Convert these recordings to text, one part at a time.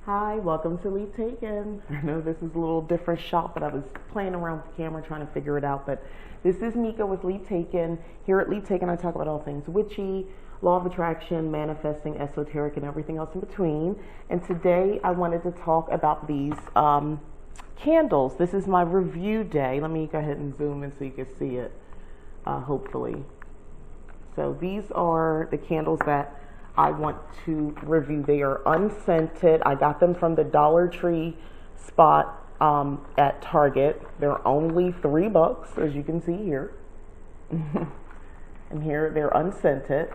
Hi, welcome to Leave Taken. I know this is a little different shot, but I was playing around with the camera trying to figure it out. But this is Mika with Leave Taken. Here at Leave Taken, I talk about all things witchy, law of attraction, manifesting, esoteric, and everything else in between. And today I wanted to talk about these candles. This is my review day. Let me go ahead and zoom in so you can see it, hopefully. So these are the candles that I want to review. They are unscented. I got them from the Dollar Tree spot at Target. They're only $3, as you can see here. And here they're unscented.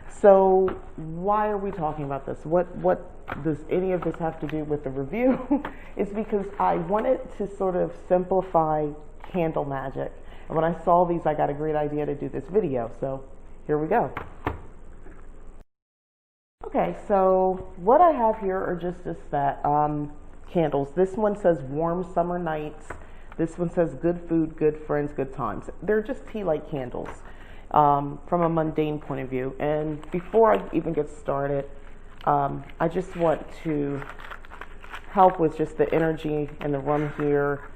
So why are we talking about this? What does any of this have to do with the review? It's because I wanted to sort of simplify candle magic. And when I saw these, I got a great idea to do this video. So here we go. Okay, so what I have here are just that candles. This one says warm summer nights. This one says good food, good friends, good times. They're just tea light candles from a mundane point of view. And before I even get started, I just want to help with just the energy in the room here.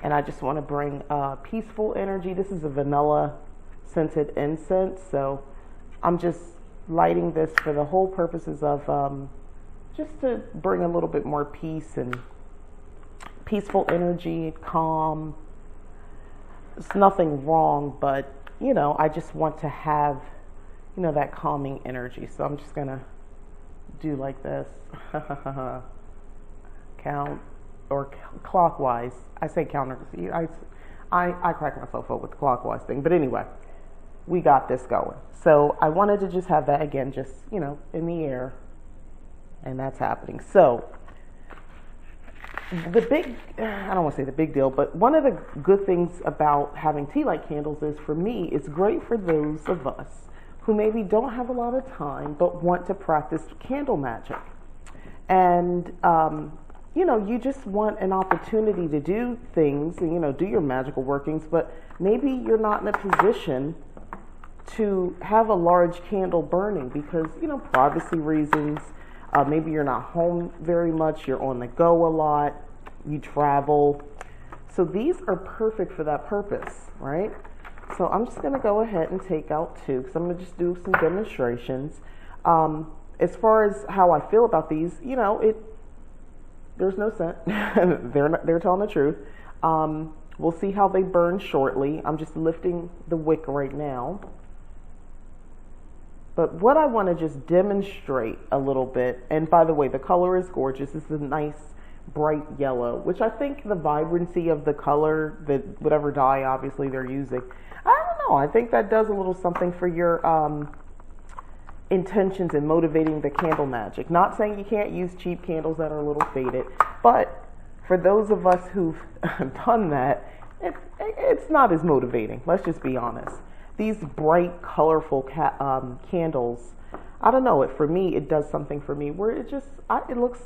And I just want to bring peaceful energy. This is a vanilla scented incense. So I'm just lighting this for the whole purposes of just to bring a little bit more peace and peaceful energy, calm. There's nothing wrong, but you know, I just want to have, you know, that calming energy. So I'm just gonna do like this. Count or clockwise. I say counter. I crack myself up with the clockwise thing, but anyway, we got this going. So I wanted to just have that again, just, you know, in the air, and that's happening. So the big, I don't want to say the big deal, but one of the good things about having tea light candles is, for me, it's great for those of us who maybe don't have a lot of time but want to practice candle magic. And, you know, you just want an opportunity to do things and, you know, do your magical workings, but maybe you're not in a position to have a large candle burning because, you know, privacy reasons. Maybe you're not home very much, you're on the go a lot, you travel. So these are perfect for that purpose, right? So I'm just going to go ahead and take out two because I'm going to just do some demonstrations. As far as how I feel about these, you know, there's no scent. They're telling the truth. We'll see how they burn shortly. I'm just lifting the wick right now. But what I want to just demonstrate a little bit, and by the way, the color is gorgeous. This is a nice bright yellow, which I think the vibrancy of the color, whatever dye obviously they're using, I don't know, I think that does a little something for your intentions in motivating the candle magic. Not saying you can't use cheap candles that are a little faded, but for those of us who've done that, it's not as motivating. Let's just be honest. These bright, colorful candles, I don't know, for me, it does something for me where it looks,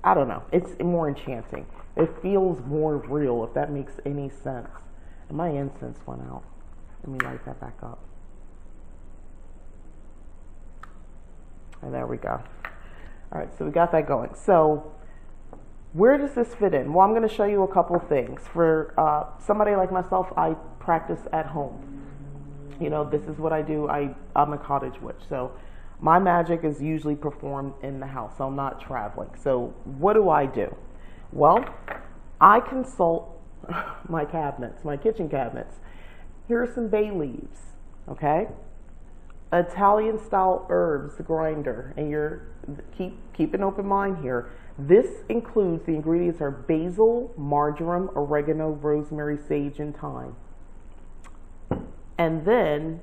I don't know, it's more enchanting. It feels more real, if that makes any sense. And my incense went out. Let me light that back up. And there we go. All right, so we got that going. So where does this fit in? Well, I'm going to show you a couple things. For somebody like myself, I practice at home. You know, this is what I do. I'm a cottage witch. So my magic is usually performed in the house. So I'm not traveling. So what do I do? Well, I consult my cabinets, my kitchen cabinets. Here are some bay leaves, okay? Italian style herbs grinder, and keep an open mind here. This includes, the ingredients are basil, marjoram, oregano, rosemary, sage, and thyme. And then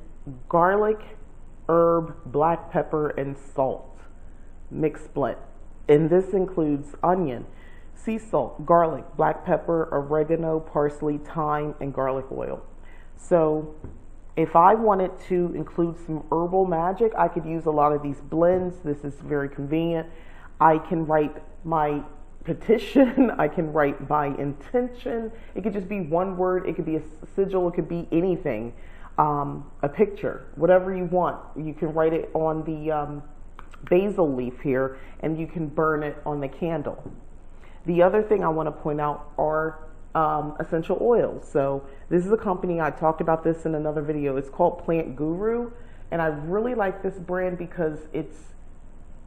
garlic, herb, black pepper, and salt, mixed blend. And this includes onion, sea salt, garlic, black pepper, oregano, parsley, thyme, and garlic oil. So if I wanted to include some herbal magic, I could use a lot of these blends. This is very convenient. I can write my petition, I can write my intention. It could just be one word, it could be a sigil, it could be anything. A picture, whatever you want. You can write it on the basil leaf here, and you can burn it on the candle. The other thing I want to point out are essential oils. So this is a company, I talked about this in another video. It's called Plant Guru, and I really like this brand because it's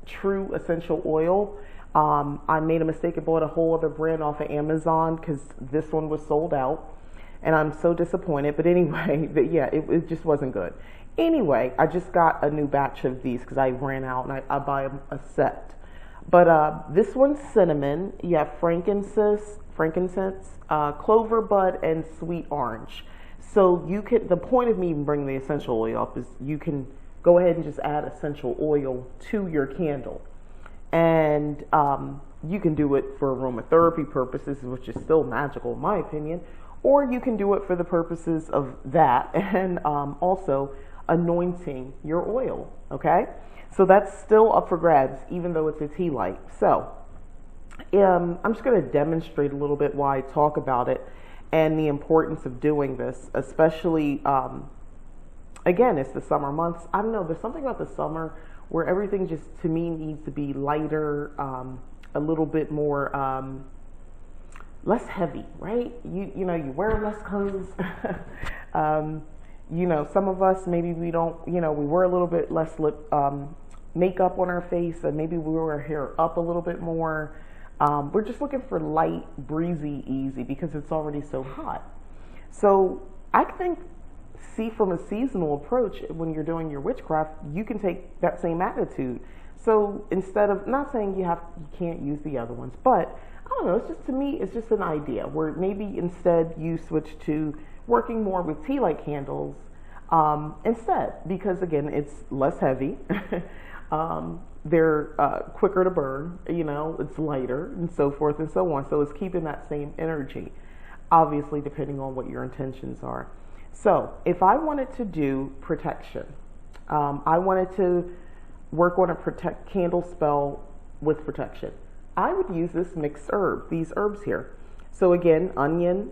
true essential oil. I made a mistake and bought a whole other brand off of Amazon because this one was sold out, and I'm so disappointed. But anyway, yeah, it just wasn't good. Anyway, I just got a new batch of these because I ran out, and I buy a set. But this one's cinnamon. You have frankincense, clover bud, and sweet orange. So you can. The point of me even bringing the essential oil up is you can go ahead and just add essential oil to your candle, and you can do it for aromatherapy purposes, which is still magical in my opinion, or you can do it for the purposes of that and also anointing your oil. Okay. So that's still up for grabs, even though it's a tea light. So I'm just going to demonstrate a little bit why I talk about it and the importance of doing this, especially, again, it's the summer months. I don't know, there's something about the summer where everything just, to me, needs to be lighter, a little bit more, less heavy, right? You know, you wear less clothes. You know, some of us, maybe we don't, you know, we wear a little bit less makeup on our face, and maybe we wear our hair up a little bit more. We're just looking for light, breezy, easy, because it's already so hot. So I think, see, from a seasonal approach, when you're doing your witchcraft, you can take that same attitude. So instead of, not saying you can't use the other ones, but I don't know, it's just, to me, it's just an idea where maybe instead you switch to working more with tea light candles instead, because again, it's less heavy. They're quicker to burn, you know, it's lighter, and so forth and so on. So it's keeping that same energy, obviously, depending on what your intentions are. So if I wanted to do protection, I wanted to work on a candle spell with protection, I would use this mixed herb, these herbs here. So again, onion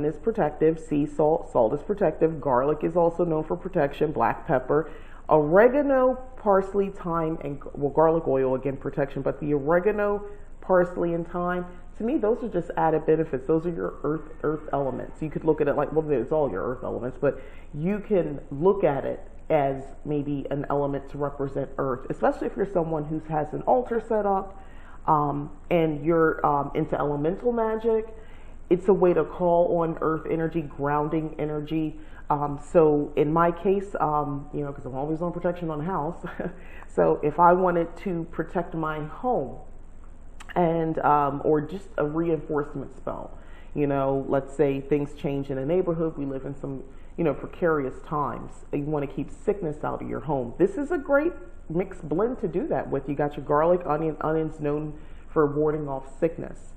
is protective, sea salt is protective, garlic is also known for protection, black pepper, oregano, parsley, thyme, and, well, garlic oil, again, protection, but the oregano, parsley, and thyme, to me, those are just added benefits. Those are your earth elements. You could look at it like, well, it's all your earth elements, but you can look at it as maybe an element to represent earth, especially if you're someone who has an altar set up, and you're into elemental magic. It's a way to call on earth energy, grounding energy. So in my case, you know, because I'm always on protection on the house. So if I wanted to protect my home and, or just a reinforcement spell, you know, let's say things change in a neighborhood. We live in some, you know, precarious times. You want to keep sickness out of your home. This is a great mixed blend to do that with. You got your garlic, onions known for warding off sickness.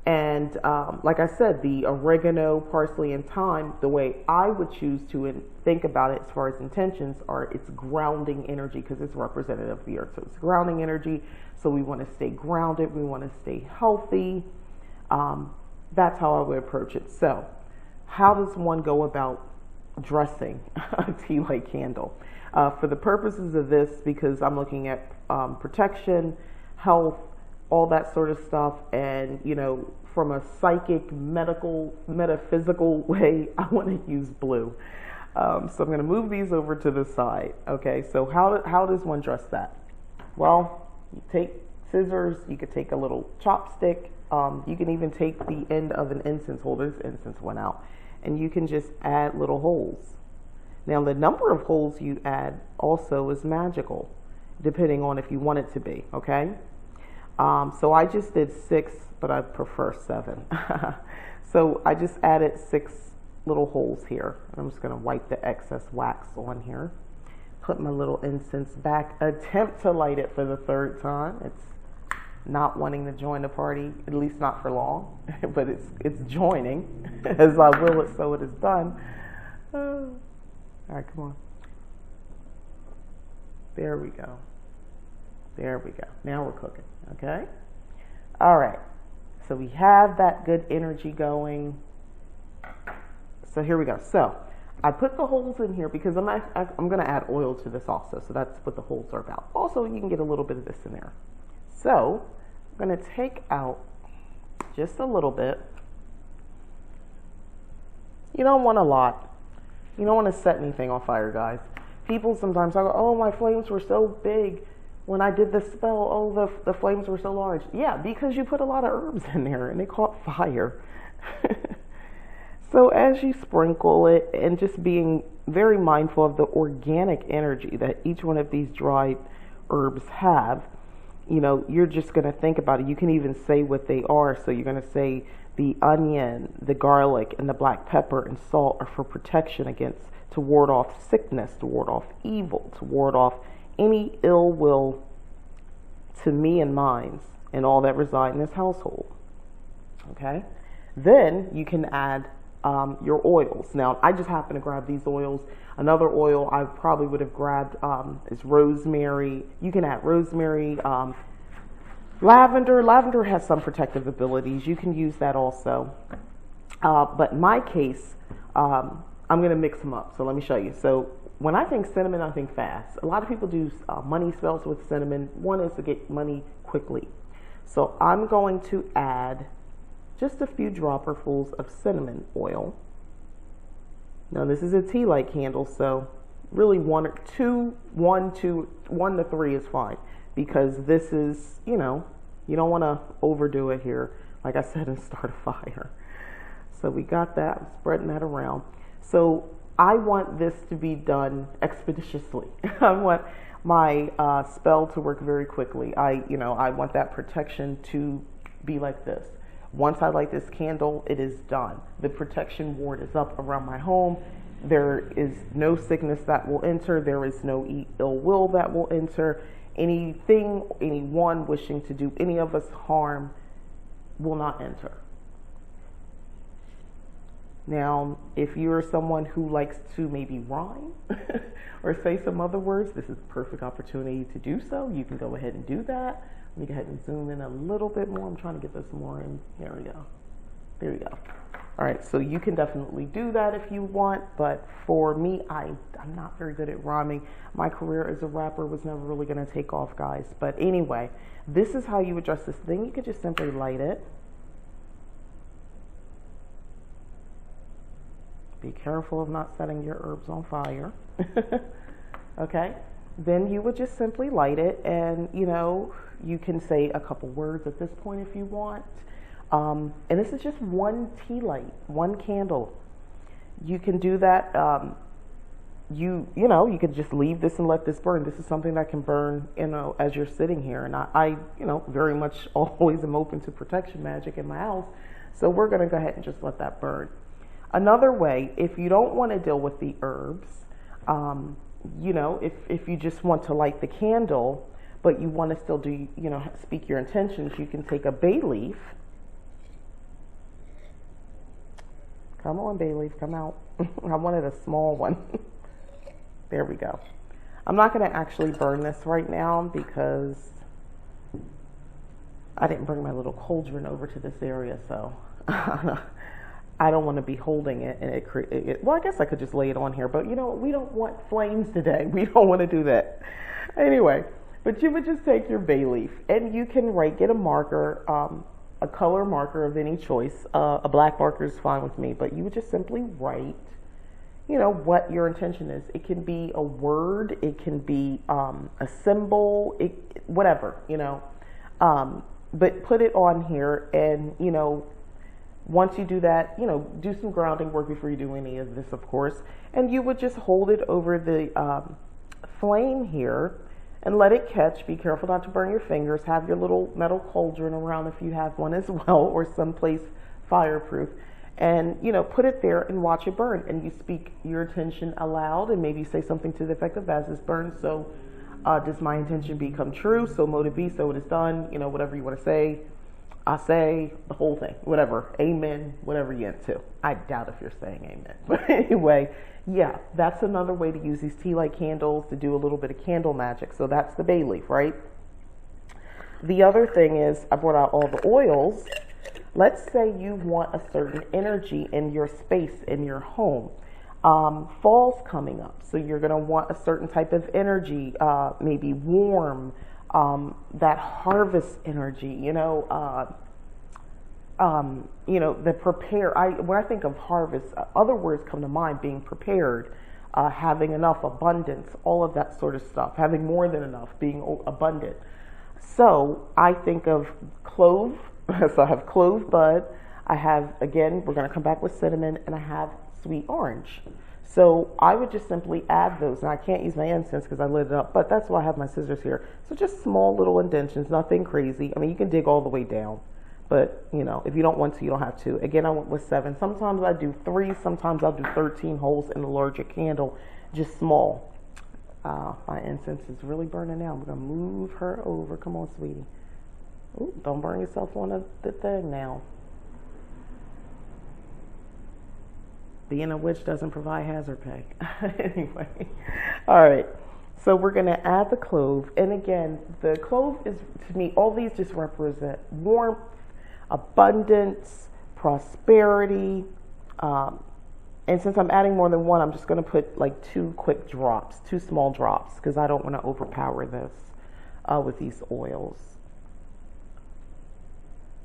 And like I said, the oregano, parsley, and thyme, the way I would choose to think about it as far as intentions are, it's grounding energy because it's representative of the earth. So it's grounding energy. So we want to stay grounded. We want to stay healthy. That's how I would approach it. So how does one go about dressing a tea light candle? For the purposes of this, because I'm looking at protection, health, all that sort of stuff, and, you know, from a psychic, medical, metaphysical way, I want to use blue. So I'm going to move these over to the side. Okay, so how does one dress that? Well, you take scissors, you could take a little chopstick, you can even take the end of an incense holder. This incense went out, and you can just add little holes. Now, the number of holes you add also is magical, depending on if you want it to be, okay? So I just did 6, but I prefer 7. So I just added 6 little holes here. I'm just going to wipe the excess wax on here. Put my little incense back. Attempt to light it for the 3rd time. It's not wanting to join the party, at least not for long, but it's joining. As I will it, so it is done. All right, come on. There we go. There we go. Now we're cooking, okay? All right. So we have that good energy going. So here we go. So I put the holes in here because I'm going to add oil to this also. So that's what the holes are about. Also, you can get a little bit of this in there. So I'm going to take out just a little bit. You don't want a lot. You don't want to set anything on fire, guys. People sometimes talk, oh, my flames were so big when I did the spell. Oh, the flames were so large. Yeah, because you put a lot of herbs in there and it caught fire. So as you sprinkle it, and just being very mindful of the organic energy that each one of these dried herbs have, you know, you're just going to think about it. You can even say what they are. So you're going to say the onion, the garlic, and the black pepper and salt are for protection against, to ward off sickness, to ward off evil, to ward off any ill will to me and mine and all that reside in this household. Okay? Then you can add your oils. Now, I just happen to grab these oils. Another oil I probably would have grabbed is rosemary. You can add rosemary, lavender. Lavender has some protective abilities. You can use that also. But in my case, I'm going to mix them up. So let me show you. So when I think cinnamon, I think fast. A lot of people do money spells with cinnamon. One is to get money quickly. So I'm going to add just a few dropperfuls of cinnamon oil. Now this is a tea light candle, so really one to three is fine, because this is, you know, you don't want to overdo it here, like I said, and start a fire. So we got that, I'm spreading that around. So I want this to be done expeditiously. I want my spell to work very quickly. I want that protection to be like this. Once I light this candle, it is done. The protection ward is up around my home. There is no sickness that will enter. There is no ill will that will enter. Anything, anyone wishing to do any of us harm will not enter. Now, if you're someone who likes to maybe rhyme or say some other words, this is a perfect opportunity to do so. You can go ahead and do that. Let me go ahead and zoom in a little bit more. I'm trying to get this more in. There we go. There we go. All right, so you can definitely do that if you want, but for me, I'm not very good at rhyming. My career as a rapper was never really going to take off, guys. But anyway, this is how you address this thing. You could just simply light it. Be careful of not setting your herbs on fire. Okay? Then you would just simply light it, and, you know, you can say a couple words at this point if you want. And this is just one tea light, one candle. You can do that. You could just leave this and let this burn. This is something that can burn, you know, as you're sitting here. And I very much always am open to protection magic in my house. So we're going to go ahead and just let that burn. Another way, if you don't want to deal with the herbs, if you just want to light the candle, but you want to still do, speak your intentions, you can take a bay leaf. Come on, bay leaf, come out. I wanted a small one. There we go. I'm not going to actually burn this right now because I didn't bring my little cauldron over to this area, so I don't want to be holding it, and well, I guess I could just lay it on here, but we don't want flames today. We don't want to do that. Anyway, but you would just take your bay leaf, and you can get a marker, a color marker of any choice. A black marker is fine with me, but you would just simply write, what your intention is. It can be a word, it can be a symbol, whatever, but put it on here, and, once you do that, do some grounding work before you do any of this, of course. And you would just hold it over the flame here and let it catch. Be careful not to burn your fingers. Have your little metal cauldron around if you have one as well, or someplace fireproof. And, put it there and watch it burn. And you speak your intention aloud, and maybe say something to the effect of, as this burns, so does my intention become true? So mote it be, so it is done. Whatever you want to say. I say the whole thing, whatever, amen, whatever you into. I doubt if you're saying amen. But anyway, yeah, that's another way to use these tea light candles to do a little bit of candle magic. So that's the bay leaf, right? The other thing is, I brought out all the oils. Let's say you want a certain energy in your space, in your home. Fall's coming up, so you're going to want a certain type of energy, maybe warm, that harvest energy, the prepare. When I think of harvest, other words come to mind: being prepared, having enough, abundance, all of that sort of stuff, having more than enough, being abundant. So I think of clove. So I have clove bud. I have, again, we're going to come back with cinnamon, and I have sweet orange. So I would just simply add those. And I can't use my incense because I lit it up, but that's why I have my scissors here. So just small little indentions, nothing crazy. I mean, you can dig all the way down, but if you don't want to, you don't have to. Again, I went with 7. Sometimes I do 3, sometimes I'll do 13 holes in a larger candle, just small. My incense is really burning now. I'm going to move her over. Come on, sweetie. Ooh, don't burn yourself on the thing now. Being a witch doesn't provide hazard pay. Anyway, all right. So we're going to add the clove. And again, the clove is, to me, all these just represent warmth, abundance, prosperity. And since I'm adding more than one, I'm just going to put like 2 quick drops, 2 small drops, because I don't want to overpower this with these oils.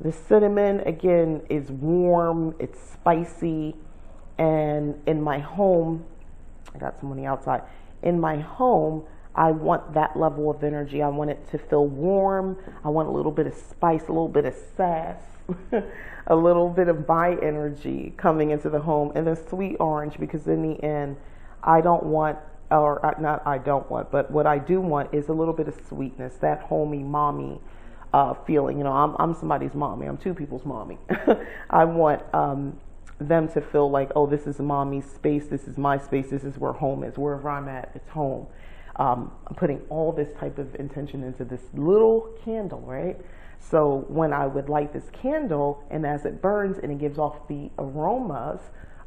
The cinnamon, again, is warm, it's spicy, and in my home, I got somebody outside, in my home, I want that level of energy. I want it to feel warm. I want a little bit of spice, a little bit of sass, a little bit of my energy coming into the home, and then sweet orange, because in the end, I don't want, or not I don't want, but what I do want is a little bit of sweetness, that homey, mommy feeling. I'm somebody's mommy. I'm 2 people's mommy. I want them to feel like, oh, this is mommy's space. This is my space. This is where home is. Wherever I'm at, it's home. I'm putting all this type of intention into this little candle, right? So when I would light this candle, and as it burns and it gives off the aromas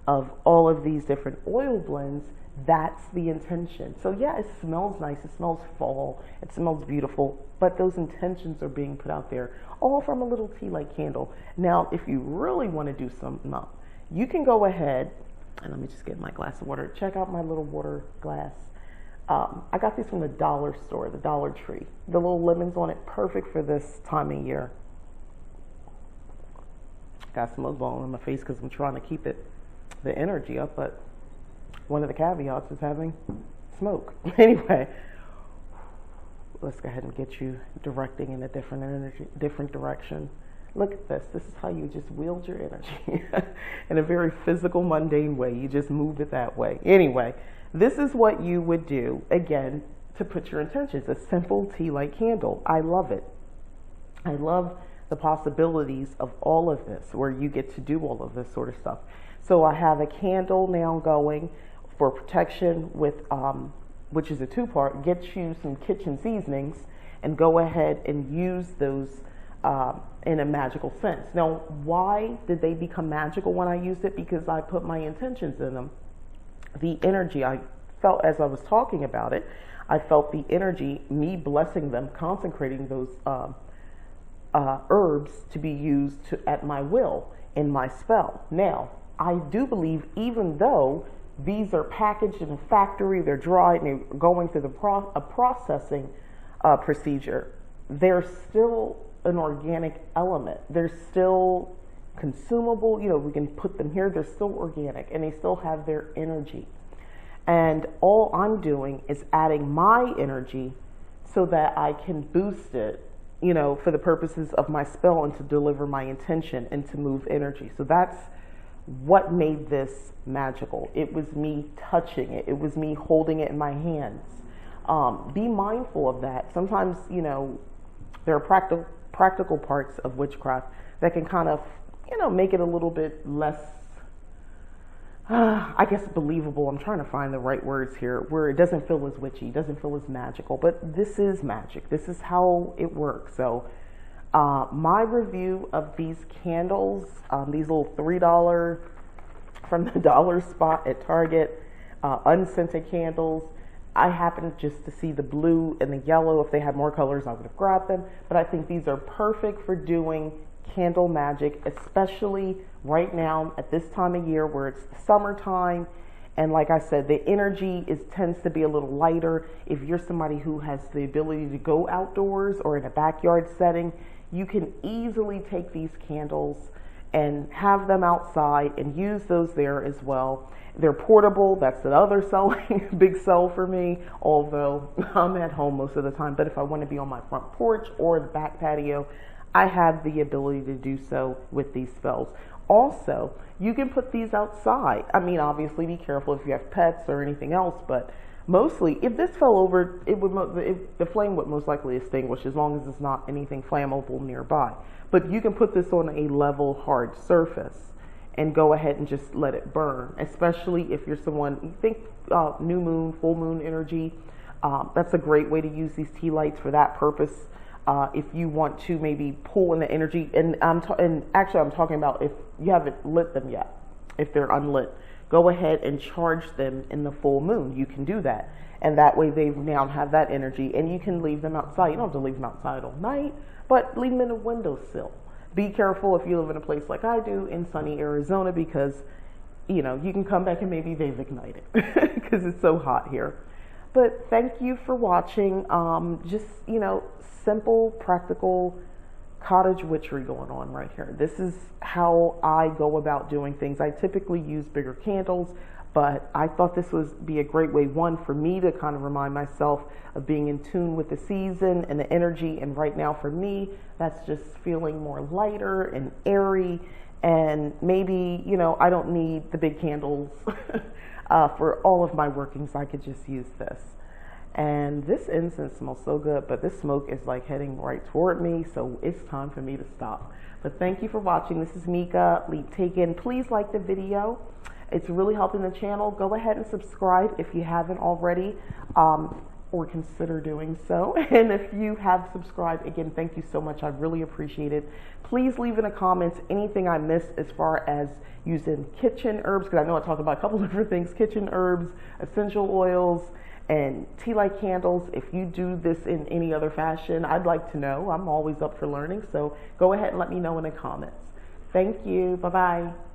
of all of these different oil blends, that's the intention. So yeah, it smells nice. It smells fall. It smells beautiful. But those intentions are being put out there, all from a little tea light candle. Now, if you really want to do something up, you can go ahead, and let me just get my glass of water. Check out my little water glass. I got these from the dollar store, the Dollar Tree. The little lemons on it, perfect for this time of year. Got some ball in my face because I'm trying to keep the energy up, but one of the caveats is having smoke. Anyway, let's go ahead and get you directing in a different direction. Look at this. This is how you just wield your energy in a very physical, mundane way. You just move it that way. Anyway, this is what you would do, again, to put your intentions. A simple tea light candle. I love it. I love the possibilities of all of this, where you get to do all of this sort of stuff. So I have a candle now going for protection with, which is a 2-part. Get you some kitchen seasonings and go ahead and use those in a magical sense. Now, why did they become magical when I used it? Because I put my intentions in them. The energy I felt as I was talking about it, I felt the energy, me blessing them, consecrating those herbs to be used at my will in my spell. Now, I do believe, even though these are packaged in a factory, they're dried, and they're going through a processing procedure, they're still an organic element. They're still consumable. We can put them here. They're still organic, and they still have their energy. And all I'm doing is adding my energy so that I can boost it, for the purposes of my spell and to deliver my intention and to move energy. So that's what made this magical. It was me touching it. It was me holding it in my hands. Be mindful of that. Sometimes, there are practical parts of witchcraft that can kind of, make it a little bit less, I guess, believable. I'm trying to find the right words here, where it doesn't feel as witchy, doesn't feel as magical, but this is magic. This is how it works. So my review of these candles, these little $3 from the dollar spot at Target, unscented candles. I happened just to see the blue and the yellow. If they had more colors, I would have grabbed them. But I think these are perfect for doing candle magic, especially right now at this time of year where it's the summertime And like I said, the energy tends to be a little lighter. If you're somebody who has the ability to go outdoors or in a backyard setting, you can easily take these candles and have them outside and use those there as well. They're portable. That's the other big sell for me, although I'm at home most of the time. But if I want to be on my front porch or the back patio, I have the ability to do so with these spells. Also, you can put these outside. I mean, obviously be careful if you have pets or anything else, but mostly if this fell over, the flame would most likely extinguish as long as it's not anything flammable nearby. But you can put this on a level, hard surface and go ahead and just let it burn, especially if you're someone, you think new moon, full moon energy. That's a great way to use these tea lights for that purpose. If you want to maybe pull in the energy, and actually I'm talking about if you haven't lit them yet, if they're unlit, go ahead and charge them in the full moon. You can do that. And that way they now have that energy, and you can leave them outside. You don't have to leave them outside all night, but leave them in a windowsill. Be careful if you live in a place like I do in sunny Arizona, because, you know, you can come back and maybe they've ignited because it's so hot here. But thank you for watching. Just, you know, simple, practical cottage witchery going on right here. This is how I go about doing things. I typically use bigger candles, but I thought this would be a great way, one, for me to kind of remind myself of being in tune with the season and the energy. And right now for me, that's just feeling more lighter and airy. And maybe, you know, I don't need the big candles for all of my workings. I could just use this. And this incense smells so good, but this smoke is like heading right toward me, so it's time for me to stop. But thank you for watching. This is Mika Leap Taken. Please like the video. It's really helping the channel. Go ahead and subscribe if you haven't already, or consider doing so. And if you have subscribed, again, thank you so much. I really appreciate it. Please leave in the comments anything I missed as far as using kitchen herbs, because I know I talked about a couple different things: kitchen herbs, essential oils, and tea light candles. If you do this in any other fashion, I'd like to know. I'm always up for learning, so go ahead and let me know in the comments. Thank you. Bye-bye.